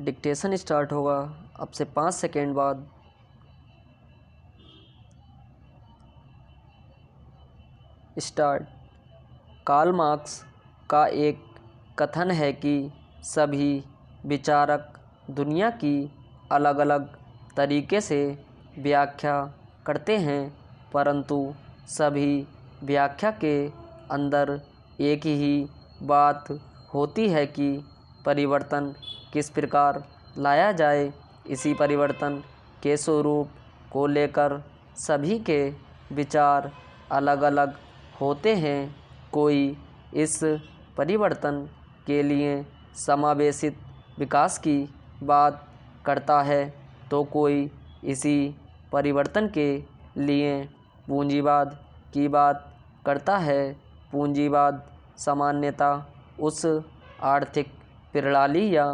Dictation start होगा अब से 5 सेकेंड बाद। स्टार्ट। कार्ल मार्क्स का एक कथन है कि सभी विचारक दुनिया की अलग अलग तरीके से व्याख्या करते हैं, परंतु सभी व्याख्या के अंदर एक ही बात होती है कि परिवर्तन किस प्रकार लाया जाए। इसी परिवर्तन के स्वरूप को लेकर सभी के विचार अलग अलग होते हैं। कोई इस परिवर्तन के लिए समावेशित विकास की बात करता है, तो कोई इसी परिवर्तन के लिए पूंजीवाद की बात करता है। पूंजीवाद सामान्यतः उस आर्थिक प्रणाली या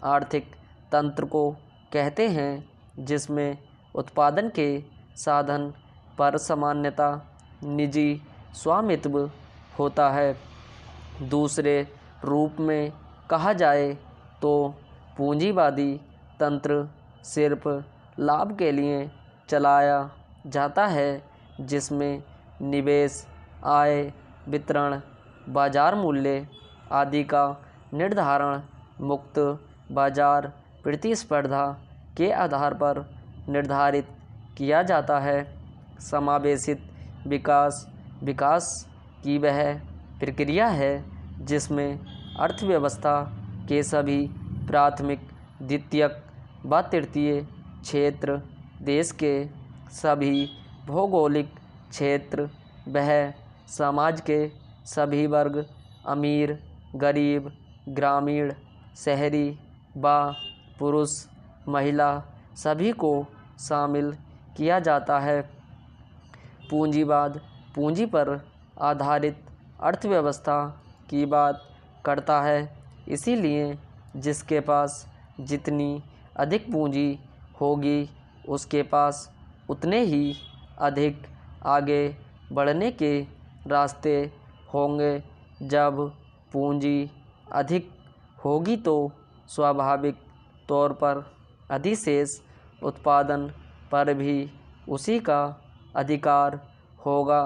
आर्थिक तंत्र को कहते हैं जिसमें उत्पादन के साधन पर सामान्यतः निजी स्वामित्व होता है। दूसरे रूप में कहा जाए तो पूंजीवादी तंत्र सिर्फ लाभ के लिए चलाया जाता है, जिसमें निवेश, आय, वितरण, बाजार मूल्य आदि का निर्धारण मुक्त बाजार प्रतिस्पर्धा के आधार पर निर्धारित किया जाता है। समावेशित विकास विकास की वह प्रक्रिया है जिसमें अर्थव्यवस्था के सभी प्राथमिक, द्वितीयक व तृतीय क्षेत्र, देश के सभी भौगोलिक क्षेत्र, वह समाज के सभी वर्ग, अमीर, गरीब, ग्रामीण, शहरी व पुरुष, महिला, सभी को शामिल किया जाता है। पूंजीवाद पूंजी पर आधारित अर्थव्यवस्था की बात करता है, इसीलिए जिसके पास जितनी अधिक पूंजी होगी उसके पास उतने ही अधिक आगे बढ़ने के रास्ते होंगे। जब पूंजी अधिक होगी तो स्वाभाविक तौर पर अधिशेष उत्पादन पर भी उसी का अधिकार होगा।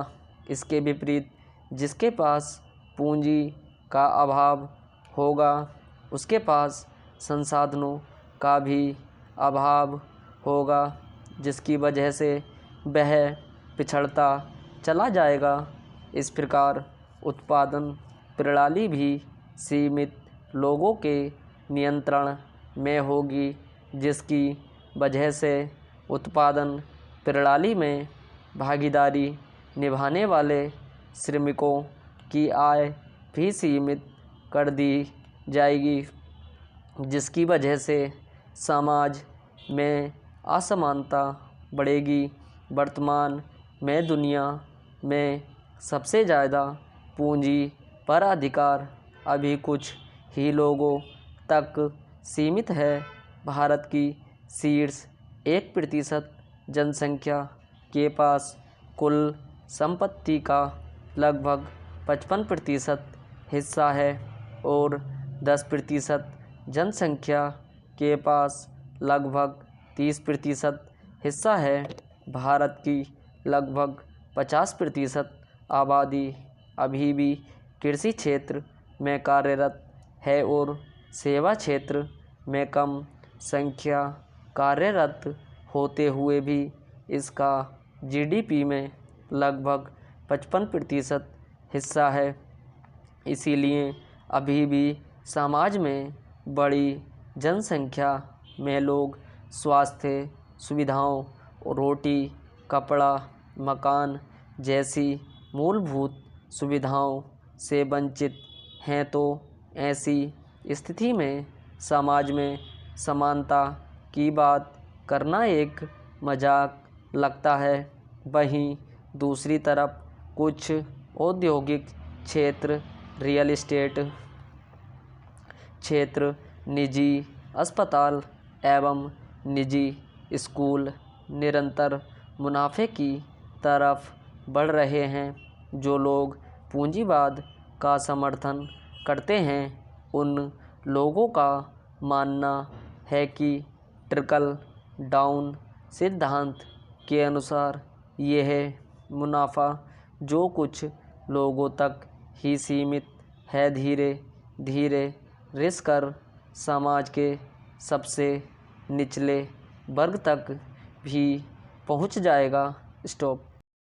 इसके विपरीत जिसके पास पूंजी का अभाव होगा उसके पास संसाधनों का भी अभाव होगा, जिसकी वजह से वह पिछड़ता चला जाएगा। इस प्रकार उत्पादन प्रणाली भी सीमित लोगों के नियंत्रण में होगी, जिसकी वजह से उत्पादन प्रणाली में भागीदारी निभाने वाले श्रमिकों की आय भी सीमित कर दी जाएगी, जिसकी वजह से समाज में असमानता बढ़ेगी। वर्तमान में दुनिया में सबसे ज़्यादा पूंजी पर अधिकार अभी कुछ ही लोगों तक सीमित है। भारत की शीर्ष 1% जनसंख्या के पास कुल संपत्ति का लगभग 55% हिस्सा है और 10% जनसंख्या के पास लगभग 30% हिस्सा है। भारत की लगभग 50% आबादी अभी भी कृषि क्षेत्र में कार्यरत है और सेवा क्षेत्र में कम संख्या कार्यरत होते हुए भी इसका जीडीपी में लगभग 55% हिस्सा है। इसीलिए अभी भी समाज में बड़ी जनसंख्या में लोग स्वास्थ्य सुविधाओं, रोटी, कपड़ा, मकान जैसी मूलभूत सुविधाओं से वंचित हैं। तो ऐसी स्थिति में समाज में समानता की बात करना एक मजाक लगता है। वहीं दूसरी तरफ कुछ औद्योगिक क्षेत्र, रियल एस्टेट क्षेत्र, निजी अस्पताल एवं निजी स्कूल निरंतर मुनाफे की तरफ बढ़ रहे हैं। जो लोग पूंजीवाद का समर्थन करते हैं उन लोगों का मानना है कि ट्रिकल डाउन सिद्धांत के अनुसार यह मुनाफा जो कुछ लोगों तक ही सीमित है धीरे धीरे रिस कर समाज के सबसे निचले वर्ग तक भी पहुंच जाएगा। स्टॉप।